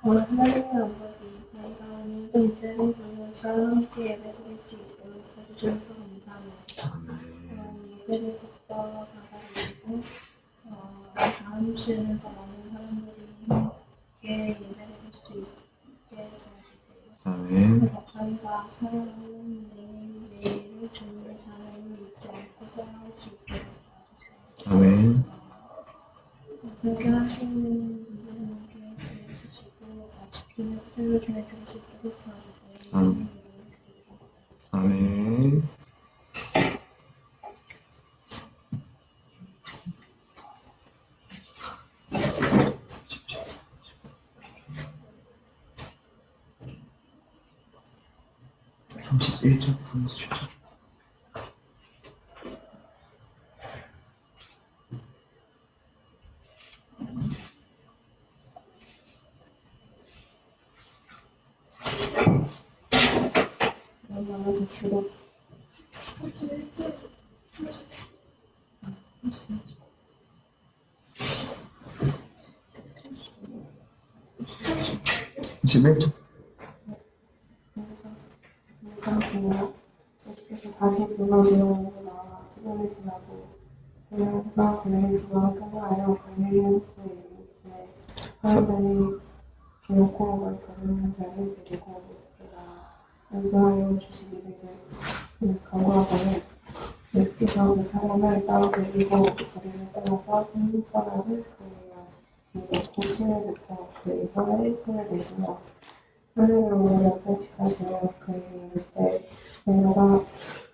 하나님의 아버지, 저희가 오늘도 이 자리에 모여서 함께 예배드릴 수 있도록 해주셔서 감사합니다. 예배를 듣고 받아들이고 다음 시에는 더 많은 사람들이 함께 예배드릴 수 있게 도와주세요. 아멘. 저희가 살아가는 내일을 주님의 자녀를 잊지 않고 살아갈 수 있도록 도와주세요. 아멘. 그렇게 하시는 분들에게 주시고 지키는 삶을 전해 드릴 수 있도록 도와주세요. 아멘. (31절) 부르시죠. 그러면 주로 31절. 예수께서 다시 무너지는 나와 시간을 지나고 그녀가 그네지와 통과하여 갈릴리 호수에 사람들이 기록고를 거르는 자를 데리고 인도하여 주시기를 간구하거늘 예수께서 그 사람을 따로 데리고 거리를 떠나서 한국바다를 그에요. 이에 고심에부터 그의 혀에 손을 대시며 하늘으로 옆에 지나시며 그에게 이르시되 내가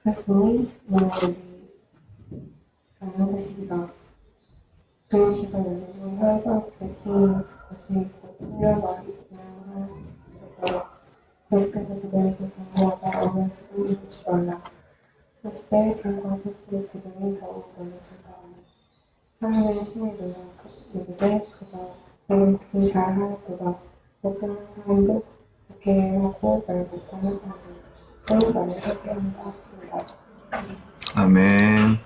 했으니 너희 강력하시리라. 그 귀가 열리고 혈관 대칭 것이 곧 풀려버리 진행할 것이라. 예수께서 그들에게 경고하사 오늘 그들을 잊지 말라. 그때 불과 셋째 그들이 더욱 놀랐다. 하나님의 신이 이르되 그가 그 잘하였도다. 못하는 사람도 그렇게 하고 말 못하는 사람도 또 말을 하게 한다 하십니다. 아멘.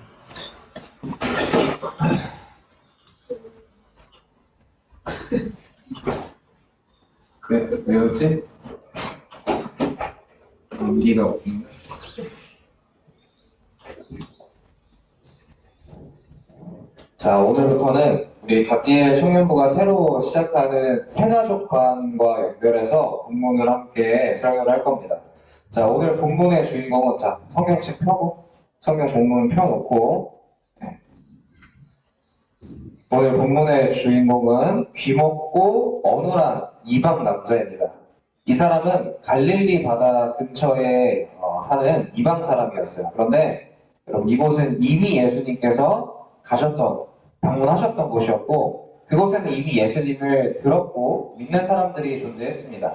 왜였지? 연기가 없는. 자, 오늘부터는 우리 갓디엘 청년부가 새로 시작하는 새가족관과 연결해서 본문을 함께 설교를 할 겁니다. 자, 오늘 본문의 주인공은, 자, 성경책 펴고, 성경 본문 펴놓고, 오늘 본문의 주인공은 귀먹고 어눌한 이방 남자입니다. 이 사람은 갈릴리 바다 근처에 사는 이방 사람이었어요. 그런데 여러분, 이곳은 이미 예수님께서 방문하셨던 곳이었고, 그곳에는 이미 예수님을 들었고 믿는 사람들이 존재했습니다.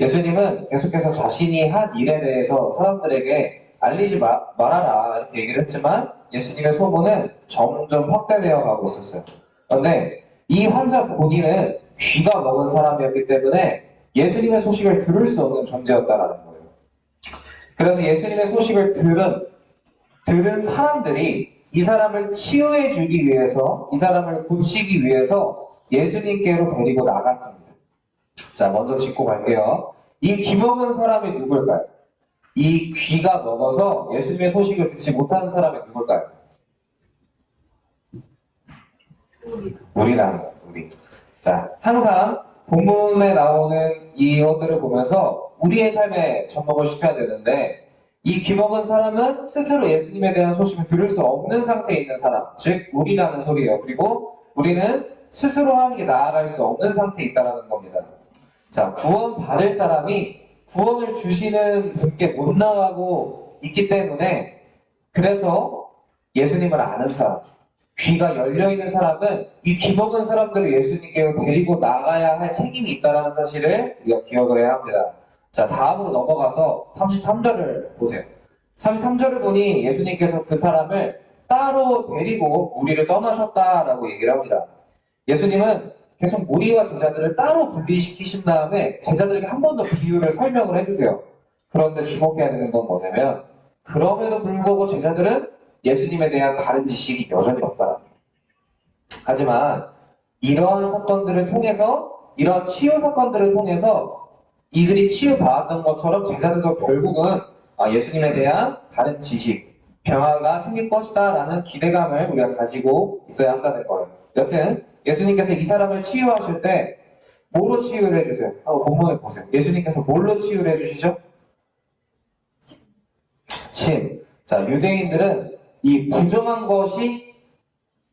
예수님은 계속해서 자신이 한 일에 대해서 사람들에게 알리지 말아라 이렇게 얘기를 했지만 예수님의 소문은 점점 확대되어 가고 있었어요. 그런데 이 환자 본인은 귀가 먹은 사람이었기 때문에 예수님의 소식을 들을 수 없는 존재였다라는 거예요. 그래서 예수님의 소식을 들은 사람들이 이 사람을 치유해 주기 위해서, 이 사람을 고치기 위해서 예수님께로 데리고 나갔습니다. 자, 먼저 짚고 갈게요. 이 귀 먹은 사람이 누굴까요? 이 귀가 먹어서 예수님의 소식을 듣지 못하는 사람이 누굴까요? 우리라는 거예요, 우리. 자, 항상 본문에 나오는 이것들을 보면서 우리의 삶에 접목을 시켜야 되는데, 이 귀 먹은 사람은 스스로 예수님에 대한 소식을 들을 수 없는 상태에 있는 사람, 즉 우리라는 소리예요. 그리고 우리는 스스로 하는 게 나아갈 수 없는 상태에 있다는 겁니다. 자, 구원 받을 사람이 구원을 주시는 분께 못 나가고 있기 때문에, 그래서 예수님을 아는 사람, 귀가 열려있는 사람은 이 귀 먹은 예수님께로 데리고 나가야 할 책임이 있다는 사실을 우리가 기억을 해야 합니다. 자, 다음으로 넘어가서 33절을 보세요. 33절을 보니 예수님께서 그 사람을 따로 데리고 무리를 떠나셨다라고 얘기를 합니다. 예수님은 계속 무리와 제자들을 따로 분리시키신 다음에 제자들에게 한 번 더 비유를 설명을 해주세요. 그런데 주목해야 되는 건 뭐냐면, 그럼에도 불구하고 제자들은 예수님에 대한 바른 지식이 여전히 없다라는 거예요. 하지만 이러한 사건들을 통해서 이런 치유 사건들을 통해서 이들이 치유받았던 것처럼 제자들도 결국은 예수님에 대한 바른 지식, 변화가 생길 것이다 라는 기대감을 우리가 가지고 있어야 한다는 거예요. 여튼 예수님께서 이 사람을 치유하실 때 뭐로 치유를 해주세요? 한번 본문을 보세요. 예수님께서 뭘로 치유를 해주시죠? 침. 자, 유대인들은 이 부정한 것이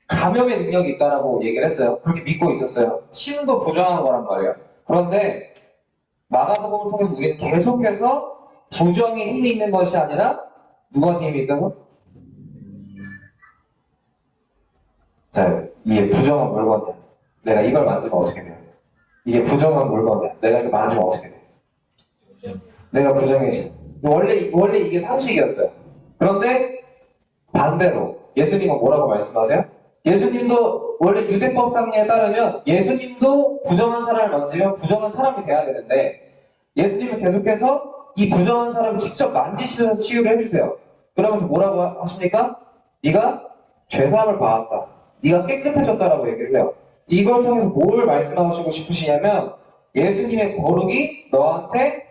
감염의 능력이 있다라고 얘기를 했어요. 그렇게 믿고 있었어요. 침도 부정한 거란 말이에요. 그런데 마가복음을 통해서 우리는 계속해서 부정의 힘이 있는 것이 아니라 누구한테 힘이 있다고? 자, 이게 부정한 물건이야. 내가 이걸 만지면 어떻게 돼요? 이게 부정한 물건이야. 내가 이거 만지면 어떻게 돼? 내가 부정해져. 원래 이게 상식이었어요. 그런데 반대로 예수님은 뭐라고 말씀하세요? 예수님도 원래 유대법상에 따르면 예수님도 부정한 사람을 만지면 부정한 사람이 돼야 되는데 예수님은 계속해서 이 부정한 사람을 직접 만지시면서 치유를 해주세요. 그러면서 뭐라고 하십니까? 네가 죄사함을 받았다. 네가 깨끗해졌다라고 얘기를 해요. 이걸 통해서 뭘 말씀하시고 싶으시냐면 예수님의 거룩이 너한테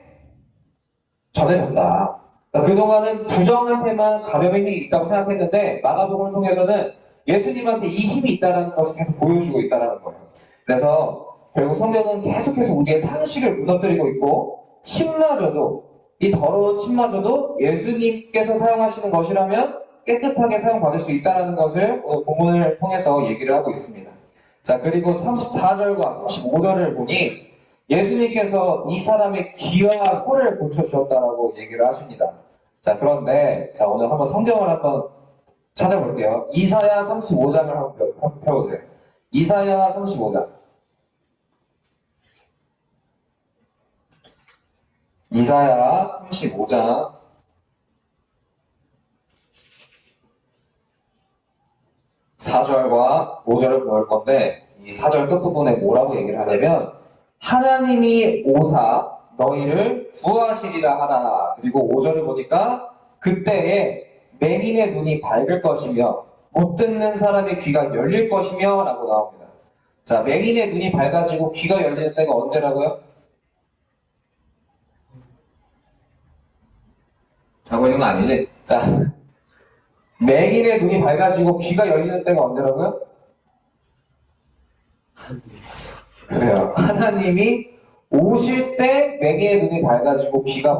전해졌다. 그러니까 그동안은 부정한테만 감염의 힘이 있다고 생각했는데 마가복음을 통해서는 예수님한테 이 힘이 있다는 것을 계속 보여주고 있다는 거예요. 그래서 결국 성경은 계속해서 우리의 상식을 무너뜨리고 있고 침마저도 이 더러운 침마저도 예수님께서 사용하시는 것이라면 깨끗하게 사용받을 수 있다는 것을 오늘 본문을 통해서 얘기를 하고 있습니다. 자, 그리고 34절과 35절을 보니 예수님께서 이 사람의 귀와 혀를 고쳐주었다라고 얘기를 하십니다. 자, 그런데 오늘 한번 성경을 한번 찾아볼게요. 이사야 35장을 한번 펴보세요. 이사야 35장. 이사야 35장 4절과 5절을 볼 건데 이 4절 끝부분에 뭐라고 얘기를 하냐면 하나님이 오사 너희를 구하시리라 하라. 그리고 5절을 보니까 그때에 맹인의 눈이 밝을 것이며 못 듣는 사람의 귀가 열릴 것이며 라고 나옵니다. 자, 맹인의 눈이 밝아지고 귀가 열리는 때가 언제라고요? 자고 있는 거 아니지? 자, 맹인의 눈이 밝아지고 귀가 열리는 때가 언제라고요? 그래요. 하나님이 오실 때 맹인의 눈이 밝아지고 귀가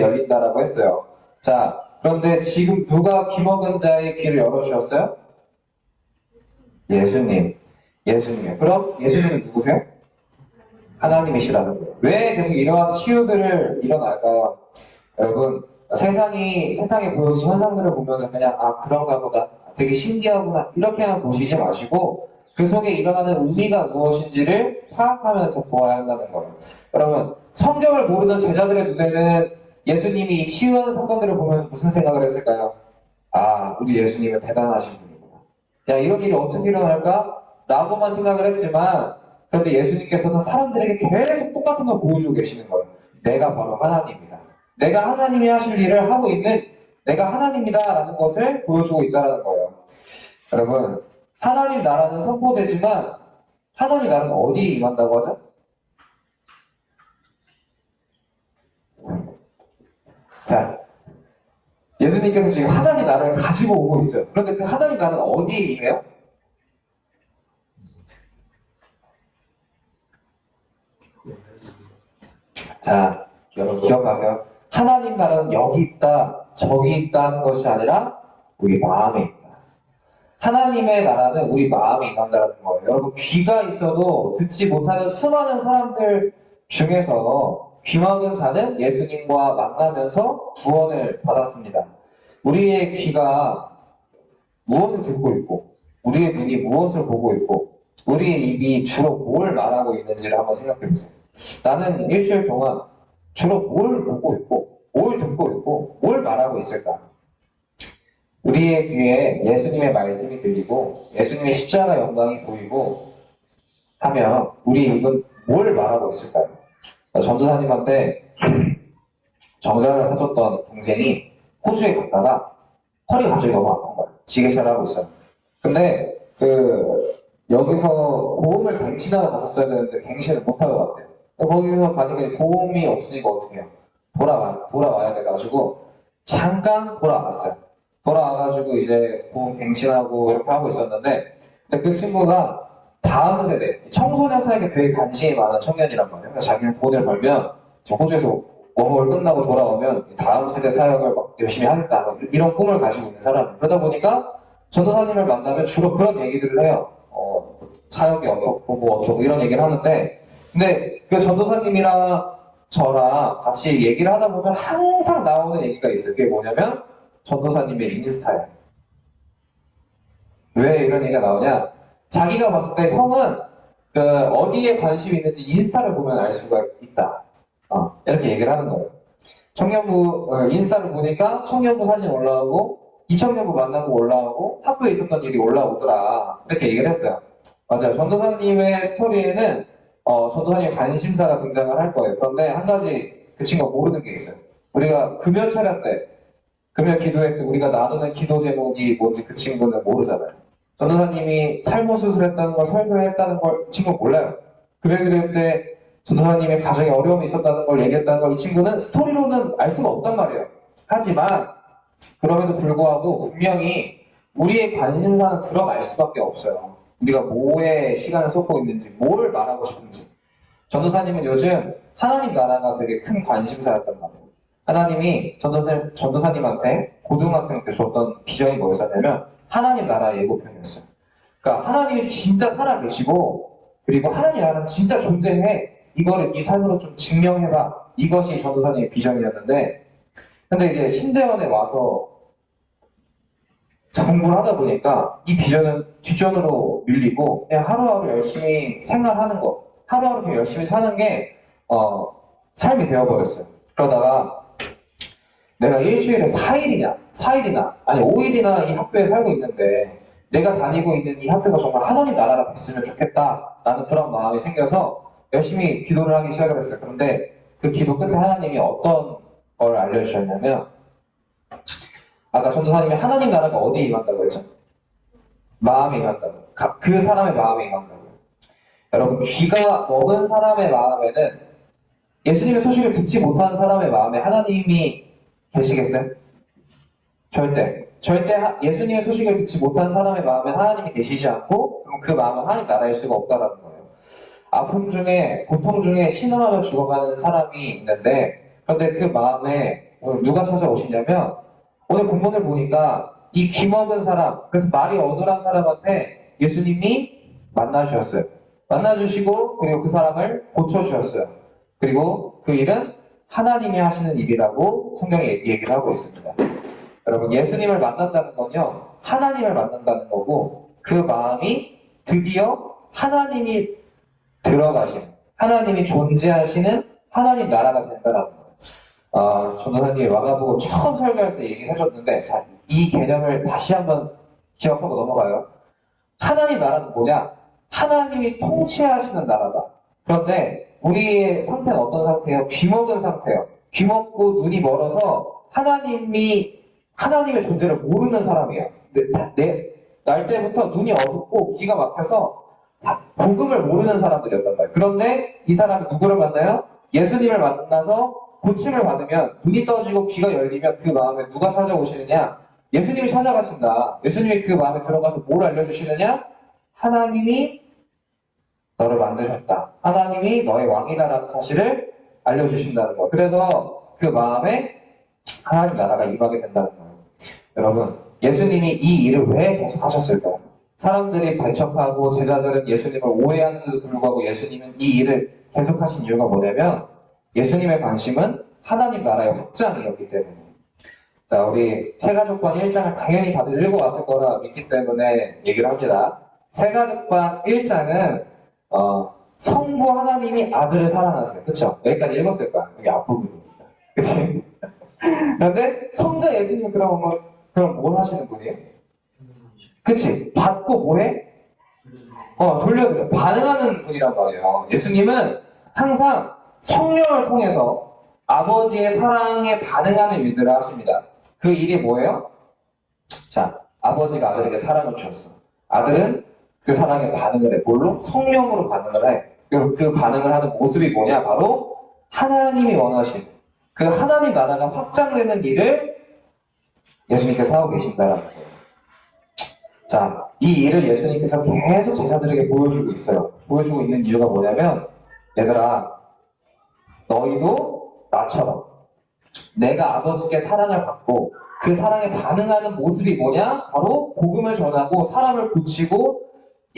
열린다라고 했어요. 자, 그런데 지금 누가 귀먹은 자의 귀를 열어주셨어요? 예수님. 그럼 예수님은 누구세요? 하나님이시라는 거예요. 왜 계속 이러한 치유들을 일어날까요? 여러분, 세상에 보여진 현상들을 보면서 그냥 그런가 보다, 되게 신기하구나 이렇게만 보시지 마시고 그 속에 일어나는 의미가 무엇인지를 파악하면서 보아야 한다는 거예요. 여러분, 성경을 모르는 제자들의 눈에는 예수님이 이 치유하는 사건들을 보면서 무슨 생각을 했을까요? 우리 예수님은 대단하신 분이구나. 야, 이런 일이 어떻게 일어날까? 라고만 생각을 했지만 그런데 예수님께서는 사람들에게 계속 똑같은 걸 보여주고 계시는 거예요. 내가 바로 하나님이다. 내가 하나님이 하실 일을 하고 있는 내가 하나님이다 라는 것을 보여주고 있다는 거예요. 여러분, 하나님 나라는 선포되지만 하나님 나라는 어디에 임한다고 하죠? 자, 예수님께서 지금 하나님 나라를 가지고 오고 있어요. 그런데 그 하나님 나라는 어디에 임해요? 자, 여러분 기억하세요. 하나님 나라는 여기 있다, 저기 있다 하는 것이 아니라 우리 마음에 있다. 하나님의 나라는 우리 마음에 임한다는 거예요. 여러분, 귀가 있어도 듣지 못하는 수많은 사람들 중에서 귀막은 자는 예수님과 만나면서 구원을 받았습니다. 우리의 귀가 무엇을 듣고 있고, 우리의 눈이 무엇을 보고 있고, 우리의 입이 주로 뭘 말하고 있는지를 한번 생각해 보세요. 나는 일주일 동안 주로 뭘 보고 있고, 뭘 듣고 있고, 뭘 말하고 있을까? 우리의 귀에 예수님의 말씀이 들리고 예수님의 십자가 영광이 보이고 하면 우리 입은 뭘 말하고 있을까요? 전도사님한테 정장을 사줬던 동생이 호주에 갔다가 허리 갑자기 너무 아픈 거야. 지게차를 하고 있어요. 근데 여기서 보험을 갱신하러 갔었어야 되는데 갱신을 못하고 갔대요. 거기서 가니까 보험이 없으니까 어떻게 해요? 돌아와야 돼가지고 잠깐 돌아왔어요. 돌아와가지고 이제 보험 갱신하고 이렇게 하고 있었는데 근데 그 친구가 다음 세대 청소년 사역에 되게 관심이 많은 청년이란 말이에요. 그래서 자기는 돈을 벌면 저 호주에서 워홀 끝나고 돌아오면 다음 세대 사역을 막 열심히 하겠다 이런 꿈을 가지고 있는 사람. 그러다 보니까 전도사님을 만나면 주로 그런 얘기들을 해요. 사역이 어떻고 뭐 어쩌고 이런 얘기를 하는데 근데 그 전도사님이랑 저랑 같이 얘기를 하다 보면 항상 나오는 얘기가 있어요. 그게 뭐냐면 전도사님의 인스타예요. 왜 이런 얘기가 나오냐? 자기가 봤을 때 형은 그 어디에 관심이 있는지 인스타를 보면 알 수가 있다. 이렇게 얘기를 하는 거예요. 청년부 인스타를 보니까 청년부 사진 올라오고 이청년부 만나고 올라오고 학교에 있었던 일이 올라오더라. 이렇게 얘기를 했어요. 맞아요. 전도사님의 스토리에는 전도사님 관심사가 등장을 할 거예요. 그런데 한 가지 그 친구가 모르는 게 있어요. 우리가 금요 철야 때, 금요 기도회 때 우리가 나누는 기도 제목이 뭔지 그 친구는 모르잖아요. 전도사님이 탈모 수술했다는 걸 설교했다는 걸 이 친구는 몰라요. 금요 기도회 때 전도사님의 가정에 어려움이 있었다는 걸 얘기했다는 걸 이 친구는 스토리로는 알 수가 없단 말이에요. 하지만 그럼에도 불구하고 분명히 우리의 관심사는 들어갈 수밖에 없어요. 우리가 뭐에 시간을 쏟고 있는지, 뭘 말하고 싶은지. 전도사님은 요즘 하나님 나라가 되게 큰 관심사였단 말이에요. 하나님이 전도사님한테 고등학생 때 줬던 비전이 뭐였었냐면 하나님 나라 예고편이었어요. 그러니까 하나님이 진짜 살아계시고 그리고 하나님 나라는 진짜 존재해. 이거를 네 삶으로 좀 증명해봐. 이것이 전도사님의 비전이었는데 근데 이제 신대원에 와서 공부를 하다 보니까 이 비전은 뒷전으로 밀리고 그냥 하루하루 열심히 생활하는 거 하루하루 그냥 열심히 사는 게 삶이 되어버렸어요. 그러다가 내가 일주일에 4일이나 아니 5일이나 이 학교에 살고 있는데 내가 다니고 있는 이 학교가 정말 하나님 나라가 됐으면 좋겠다 라는 그런 마음이 생겨서 열심히 기도를 하기 시작을 했어요. 그런데 그 기도 끝에 하나님이 어떤 걸 알려주셨냐면 아까 전도사님이 하나님 나라가 어디에 임한다고 했죠? 마음에 임한다고. 그 사람의 마음에 임한다고. 여러분 귀가 먹은 사람의 마음에는 예수님의 소식을 듣지 못하는 사람의 마음에 하나님이 계시겠어요? 절대 예수님의 소식을 듣지 못한 사람의 마음에 하나님이 계시지 않고 그럼 그 마음은 하나님 나라일 수가 없다라는 거예요. 아픔 중에 고통 중에 신음하며 죽어가는 사람이 있는데 그런데 그 마음에 오늘 누가 찾아오시냐면 오늘 본문을 보니까 이 귀먹은 사람 그래서 말이 어눌한 사람한테 예수님이 만나주셨어요. 만나주시고 그리고 그 사람을 고쳐주셨어요. 그리고 그 일은 하나님이 하시는 일이라고 성경이 얘기를 하고 있습니다. 여러분 예수님을 만난다는 건요 하나님을 만난다는 거고 그 마음이 드디어 하나님이 들어가시는 하나님이 존재하시는 하나님 나라가 된다는 거예요. 전도사님이 와가보고 처음 설교할 때 얘기를 해줬는데 자, 이 개념을 다시 한번 기억하고 넘어가요. 하나님 나라는 뭐냐? 하나님이 통치하시는 나라다. 그런데 우리의 상태는 어떤 상태예요? 귀먹은 상태예요. 귀먹고 눈이 멀어서 하나님의 존재를 모르는 사람이에요. 날 때부터 눈이 어둡고 귀가 막혀서 복음을 모르는 사람들이었단 말이에요. 그런데 이 사람이 누구를 만나요? 예수님을 만나서 고침을 받으면 눈이 떠지고 귀가 열리면 그 마음에 누가 찾아오시느냐? 예수님이 찾아가신다. 예수님이 그 마음에 들어가서 뭘 알려주시느냐? 하나님이 너를 만드셨다. 하나님이 너의 왕이다라는 사실을 알려주신다는 거. 그래서 그 마음에 하나님 나라가 임하게 된다는 거예요. 여러분, 예수님이 이 일을 왜 계속 하셨을까요? 사람들이 배척하고 제자들은 예수님을 오해하는데도 불구하고 예수님은 이 일을 계속하신 이유가 뭐냐면 예수님의 관심은 하나님 나라의 확장이었기 때문에. 자, 우리 세가족관 1장을 당연히 다들 읽어왔을 거라 믿기 때문에 얘기를 합니다. 세가족관 1장은 성부 하나님이 아들을 사랑하세요. 그쵸? 여기까지 읽었을 거야. 여기 앞부분입니다. 그치? 그런데 성자 예수님은 그럼 뭘 하시는 분이에요? 그치? 받고 뭐해? 돌려드려. 반응하는 분이란 말이에요. 예수님은 항상 성령을 통해서 아버지의 사랑에 반응하는 일들을 하십니다. 그 일이 뭐예요? 자, 아버지가 아들에게 사랑을 주셨어. 아들은 그 사랑에 반응을 해. 뭘로? 성령으로 반응을 해. 그 반응을 하는 모습이 뭐냐? 바로 하나님이 원하시는 그 하나님 나라가 확장되는 일을 예수님께서 하고 계신다라는 거예요. 자, 이 일을 예수님께서 계속 제자들에게 보여주고 있어요. 보여주고 있는 이유가 뭐냐면, 얘들아, 너희도 나처럼 내가 아버지께 사랑을 받고 그 사랑에 반응하는 모습이 뭐냐? 바로 복음을 전하고 사람을 고치고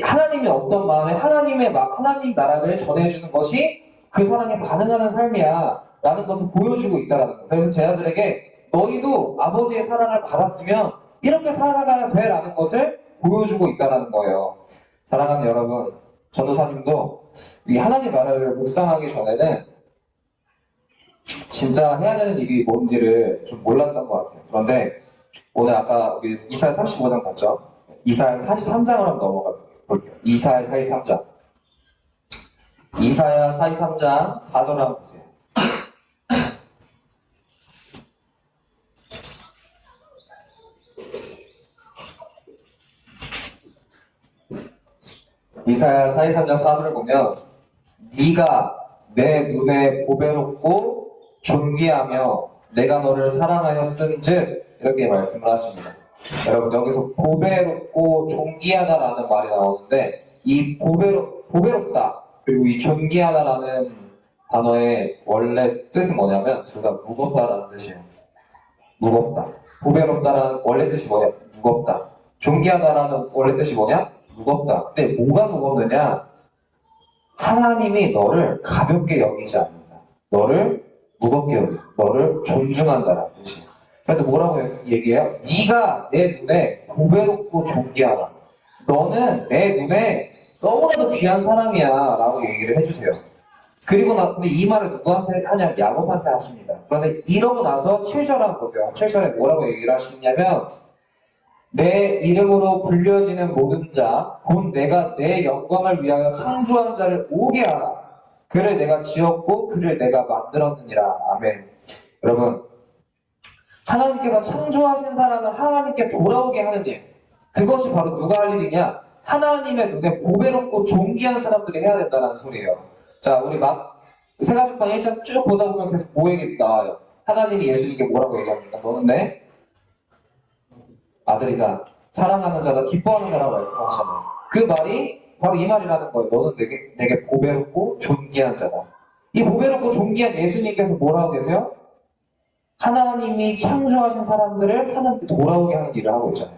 하나님이 어떤 마음에 하나님 나라를 전해주는 것이 그 사랑에 반응하는 삶이야 라는 것을 보여주고 있다는 거예요. 그래서 제자들에게 너희도 아버지의 사랑을 받았으면 이렇게 살아가야 돼 라는 것을 보여주고 있다는 거예요. 사랑하는 여러분, 전도사님도 이 하나님 나라를 묵상하기 전에는 진짜 해야 되는 일이 뭔지를 좀 몰랐던 것 같아요. 그런데 오늘 아까 우리 이사야 35장 봤죠? 이사야 43장을 한번 넘어가 볼게요. 이사야 43장. 이사야 43장 4절 한번 보세요. 이사야 43장 4절을 보면 네가 내 눈에 보배롭고 존귀하며 내가 너를 사랑하였은즉 이렇게 말씀을 하십니다. 여러분 여기서 보배롭고 존귀하다라는 말이 나오는데 이 보배롭다 그리고 이 존귀하다라는 단어의 원래 뜻은 뭐냐면 둘 다 무겁다라는 뜻이에요. 무겁다. 보배롭다라는 원래 뜻이 뭐냐? 무겁다. 존귀하다라는 원래 뜻이 뭐냐? 무겁다. 근데 뭐가 무겁느냐? 하나님이 너를 가볍게 여기지 않는다. 너를 무겁게 여긴다. 너를 존중한다라는 뜻이에요. 그래서 뭐라고 얘기해요? 네가 내 눈에 보배롭고 존귀하다. 너는 내 눈에 너무나도 귀한 사람이야 라고 얘기를 해주세요. 그리고 근데 이 말을 누구한테 하냐면 야곱한테 하십니다. 그런데 이러고 나서 7절 한번 보세요. 7절에 뭐라고 얘기를 하시냐면 내 이름으로 불려지는 모든 자, 곧 내가 내 영광을 위하여 창조한 자를 오게 하라. 그를 내가 지었고 그를 내가 만들었느니라. 아멘. 여러분, 하나님께서 창조하신 사람을 하나님께 돌아오게 하는 일. 그것이 바로 누가 할 일이냐? 하나님의 눈에 보배롭고 존귀한 사람들이 해야 된다는 소리예요. 자, 우리 세가족방 1장 쭉 보다 보면 계속 뭐 얘기 나와요? 하나님이 예수님께 뭐라고 얘기합니까? 너는 내 아들이다. 사랑하는 자다. 기뻐하는 자라고 말씀하셨잖아요. 그 말이 바로 이 말이라는 거예요. 너는 내게 보배롭고 존귀한 자다. 이 보배롭고 존귀한 예수님께서 뭐라고 계세요? 하나님이 창조하신 사람들을 하나님께 돌아오게 하는 일을 하고 있잖아요.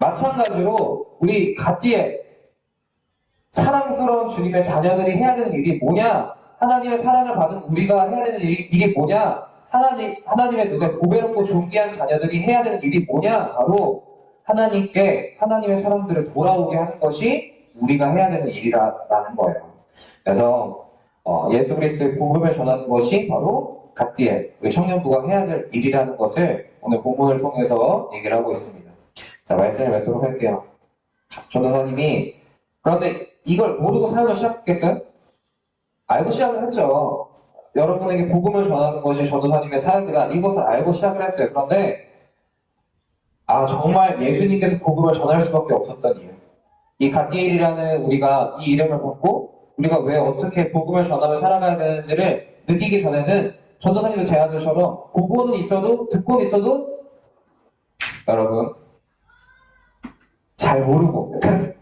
마찬가지로 우리 갓디에 사랑스러운 주님의 자녀들이 해야 되는 일이 뭐냐? 하나님의 사랑을 받은 우리가 해야 되는 일이 뭐냐? 하나님의 눈에 보배롭고 존귀한 자녀들이 해야 되는 일이 뭐냐? 바로 하나님께 하나님의 사람들을 돌아오게 하는 것이 우리가 해야 되는 일이라는 거예요. 그래서 예수 그리스도의 복음을 전하는 것이 바로 갓디에 우리 청년부가 해야 될 일이라는 것을 오늘 본문을 통해서 얘기를 하고 있습니다. 자, 말씀을 맺도록 할게요. 전도사님이 그런데 이걸 모르고 사역을 시작했겠어요? 알고 시작을 했죠. 여러분에게 복음을 전하는 것이 전도사님의 사역이다. 이것을 알고 시작을 했어요. 그런데 정말 예수님께서 복음을 전할 수밖에 없었던 이유. 이 갓디엘이라는 우리가 이 이름을 받고 우리가 왜 어떻게 복음을 전하며 살아가야 되는지를 느끼기 전에는 전도사님의 제안들처럼 보고는 있어도 듣고는 있어도 여러분 잘 모르고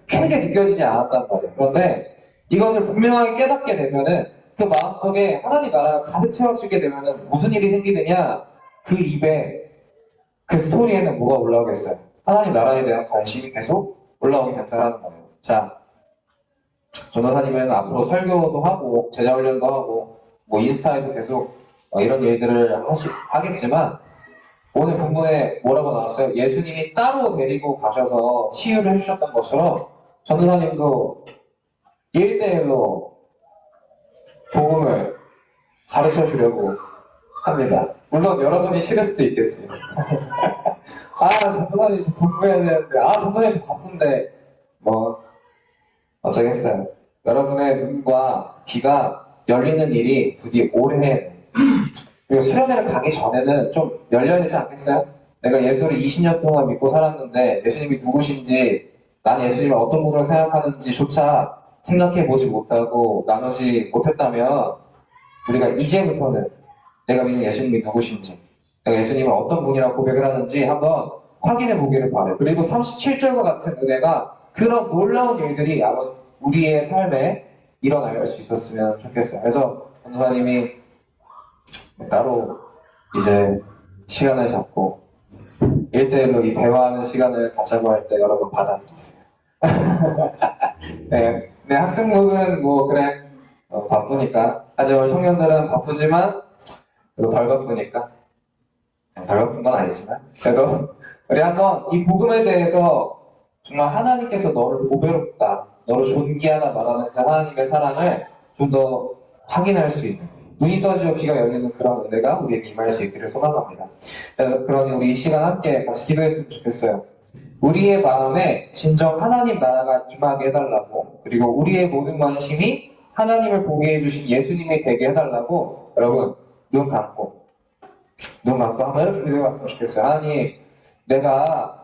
크게 느껴지지 않았단 말이에요. 그런데 이것을 분명하게 깨닫게 되면은 그 마음속에 하나님 나라가 가득 채워지게 되면은 무슨 일이 생기느냐? 그 입에 그 스토리에는 뭐가 올라오겠어요? 하나님 나라에 대한 관심이 계속 올라오게 된다는 거예요. 자, 전도사님은 앞으로 설교도 하고 제자 훈련도 하고 뭐 인스타에도 계속 이런 일들을 하겠지만 오늘 본문에 뭐라고 나왔어요? 예수님이 따로 데리고 가셔서 치유를 해주셨던 것처럼 전도사님도 1대1로 복음을 가르쳐 주려고 합니다. 물론 여러분이 싫을 수도 있겠지. 전도사님 좀 공부해야 되는데, 전도사님 좀 바쁜데, 뭐, 어쩌겠어요. 여러분의 눈과 귀가 열리는 일이 부디 오래 해야 돼. 그리고 수련회를 가기 전에는 좀 열려야 되지 않겠어요? 내가 예수를 20년 동안 믿고 살았는데, 예수님이 누구신지 난 예수님을 어떤 분으로 생각하는지조차 생각해보지 못하고 나누지 못했다면 우리가 이제부터는 내가 믿는 예수님이 누구신지, 내가 예수님을 어떤 분이라고 고백을 하는지 한번 확인해 보기를 바라요. 그리고 37절과 같은 은혜가 그런 놀라운 일들이 아마 우리의 삶에 일어날 수 있었으면 좋겠어요. 그래서 전도사님이 따로 이제 시간을 잡고 1대1로 이 대화하는 시간을 갖자고 할 때 여러분 받아들이세요. 네, 학생분은 뭐 그래 바쁘니까. 하지만 청년들은 바쁘지만 그래도 덜 바쁘니까. 덜 바쁜 건 아니지만 그래도 우리 한번 이 복음에 대해서 정말 하나님께서 너를 보배롭다, 너를 존귀하다 말하는 그 하나님의 사랑을 좀 더 확인할 수 있는, 눈이 떠지고 귀가 열리는 그런 은혜가 우리에게 임할 수 있기를 소망합니다. 그러니 우리 이 시간 함께 같이 기도했으면 좋겠어요. 우리의 마음에 진정 하나님 나라가 임하게 해달라고, 그리고 우리의 모든 관심이 하나님을 보게 해주신 예수님이 되게 해달라고 여러분 눈 감고 한번 이렇게 기도해봤으면 좋겠어요. 하나님, 내가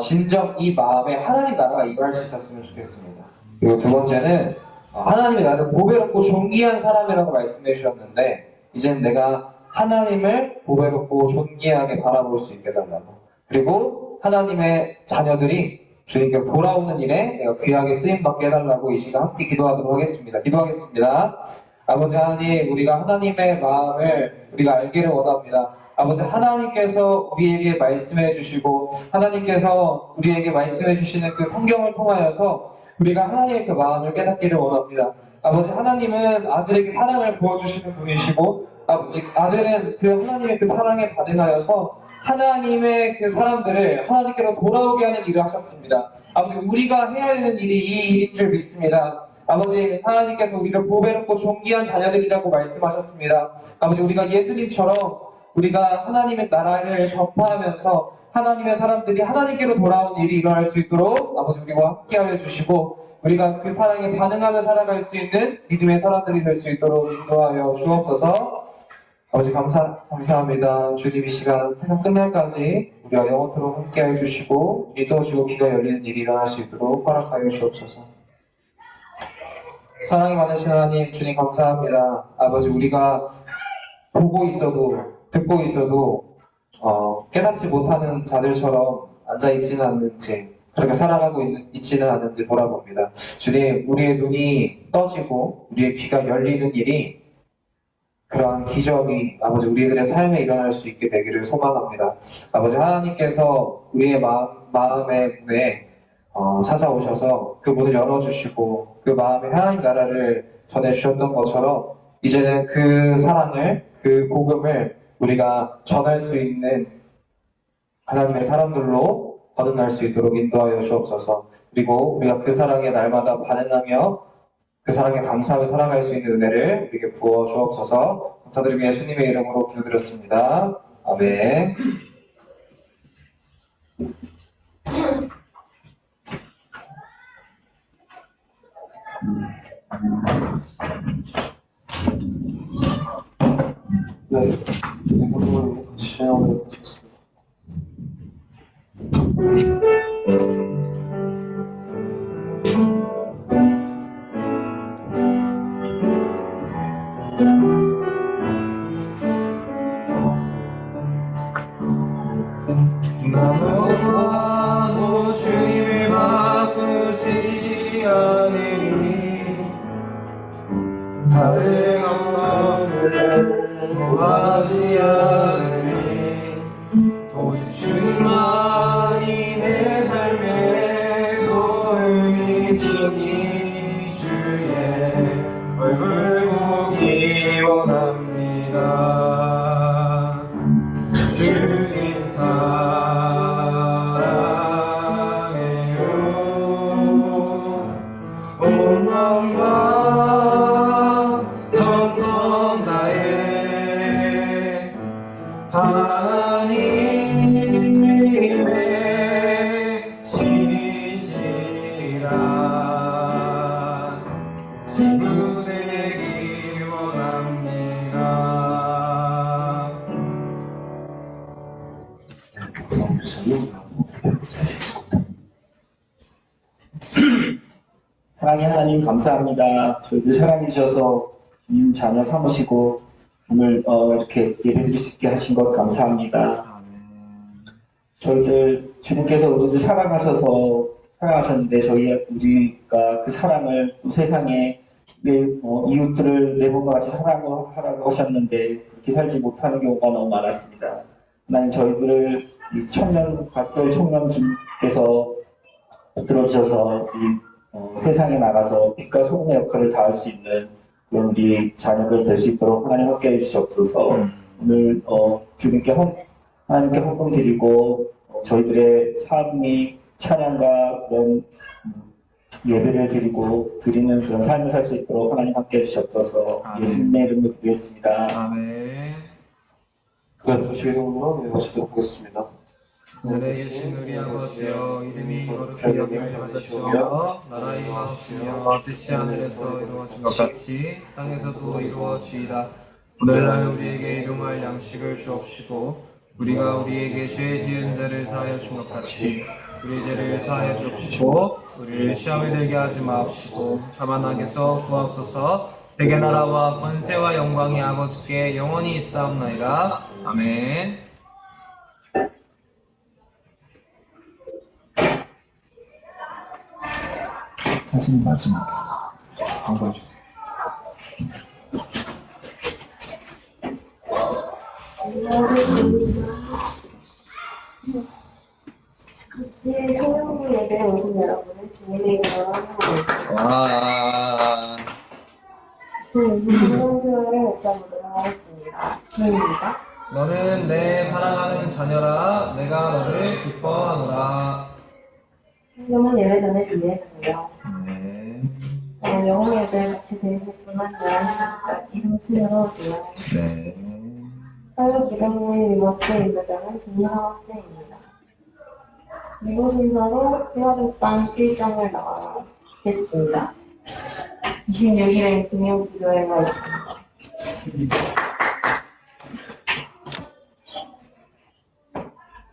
진정 이 마음에 하나님 나라가 임할 수 있었으면 좋겠습니다. 그리고 두 번째는 하나님이 나를 보배롭고 존귀한 사람이라고 말씀해 주셨는데 이제는 내가 하나님을 보배롭고 존귀하게 바라볼 수 있게 해달라고, 그리고 하나님의 자녀들이 주님께 돌아오는 일에 내가 귀하게 쓰임받게 해달라고 이 시간 함께 기도하도록 하겠습니다. 기도하겠습니다. 아버지 하나님, 우리가 하나님의 마음을 우리가 알기를 원합니다. 아버지 하나님께서 우리에게 말씀해 주시고 하나님께서 우리에게 말씀해 주시는 그 성경을 통하여서 우리가 하나님의 그 마음을 깨닫기를 원합니다. 아버지 하나님은 아들에게 사랑을 부어주시는 분이시고 아버지 아들은 그 하나님의 그 사랑에 반응하여서 하나님의 그 사람들을 하나님께로 돌아오게 하는 일을 하셨습니다. 아버지 우리가 해야 되는 일이 이 일인 줄 믿습니다. 아버지 하나님께서 우리를 보배롭고 존귀한 자녀들이라고 말씀하셨습니다. 아버지 우리가 예수님처럼 우리가 하나님의 나라를 전파하면서 하나님의 사람들이 하나님께로 돌아온 일이 일어날 수 있도록 아버지 우리와 함께하여 주시고 우리가 그 사랑에 반응하며 살아갈 수 있는 믿음의 사람들이 될 수 있도록 인도하여 주옵소서. 아버지 감사합니다. 주님 이 시간 생각 끝날까지 우리와 영원토록 함께하여 주시고 눈이 떠지고 귀가 열리는 일이 일어날 수 있도록 허락하여 주옵소서. 사랑이 많으신 하나님, 주님 감사합니다. 아버지 우리가 보고 있어도 듣고 있어도 깨닫지 못하는 자들처럼 앉아있지는 않는지 그렇게 살아가고 있지는 않는지 돌아봅니다. 주님, 우리의 눈이 떠지고 우리의 귀가 열리는 일이 그러한 기적이 아버지 우리들의 삶에 일어날 수 있게 되기를 소망합니다. 아버지 하나님께서 우리의 마음의 문에 찾아오셔서 그 문을 열어주시고 그 마음에 하나님 나라를 전해주셨던 것처럼 이제는 그 사랑을, 그 복음을 우리가 전할 수 있는 하나님의 사람들로 거듭날 수 있도록 인도하여 주옵소서. 그리고 우리가 그 사랑에 날마다 반응하며 그 사랑에 감사하며 살아갈 수 있는 은혜를 우리에게 부어 주옵소서. 감사드리며 예수님의 이름으로 기도드렸습니다. 아멘. 네, 이분을 진행하도록 하겠습니다. 나무도 주님을 바꾸지 않으니 다른 어떤 구하지 않으니 오직 주님만이 내 삶의 도움이시니 주의 얼굴 보기 원합니다. 주님 사랑해요. 온 마음과 전성 다해 하나님 하나님 감사합니다. 저희들 사랑해 주셔서 주님 자녀 삼으시고 오늘 이렇게 예배드릴 수 있게 하신 것 감사합니다. 저희들 주님께서 우리를 사랑하셨는데 우리가 그 사랑을 또 세상에 이웃들을 내 몸과 같이 사랑하라고 하셨는데 그렇게 살지 못하는 경우가 너무 많았습니다. 하나님 저희들을 이 박별 청년님께서 들어주셔서 세상에 나가서 빛과 소금의 역할을 다할 수 있는 그런 우리 자녀들 될 수 있도록 하나님 함께 해주시옵소서. 오늘 주님께 하나님께 헌금 드리고 저희들의 삶이 찬양과 그런 예배를 드리는 그런 삶을 살 수 있도록 하나님 함께 해주시옵소서. 예수님의 이름으로 기도했습니다. 아멘. 그 주의 이름으로 외워주도록 하겠습니다. 하늘에 계신 우리 아버지여, 이름이 거룩히 여김을 받으시오며 나라의 임하옵시며 뜻이 하늘에서 이루어진 것 같이 땅에서도 이루어지이다. 오늘날 우리에게 일용할 양식을 주옵시고 우리가 우리에게 죄 지은 자를 사하여 준 것 같이 우리 죄를 사하여 주옵시고 우리를 시험에 들게 하지 마옵시고 다만 악에서 구하옵소서. 대개 나라와 권세와 영광이 아버지께 영원히 있사옵나이다. 아멘. 사실 마지막 광고해주세요. 네, 성령님 예배에 오신 여러분을 주님의 이름으로 환영하겠습니다. 와. 성령교회를 외쳐보도록 하겠습니다. 주님입니다. 너는 내 사랑하는 자녀라. 내가 너를 기뻐하노라. 성경은 예배 전에 준비했는데요. 네. 영어 예배 같이 드리실 분만 11시니까 이름 치러주세요. 네. 사회 기독교인 리모트 인도자는 김민하 학생입니다. 미국 순서로 희화족방 일정을 나가겠습니다. 26일에 금요기도회가 있습니다.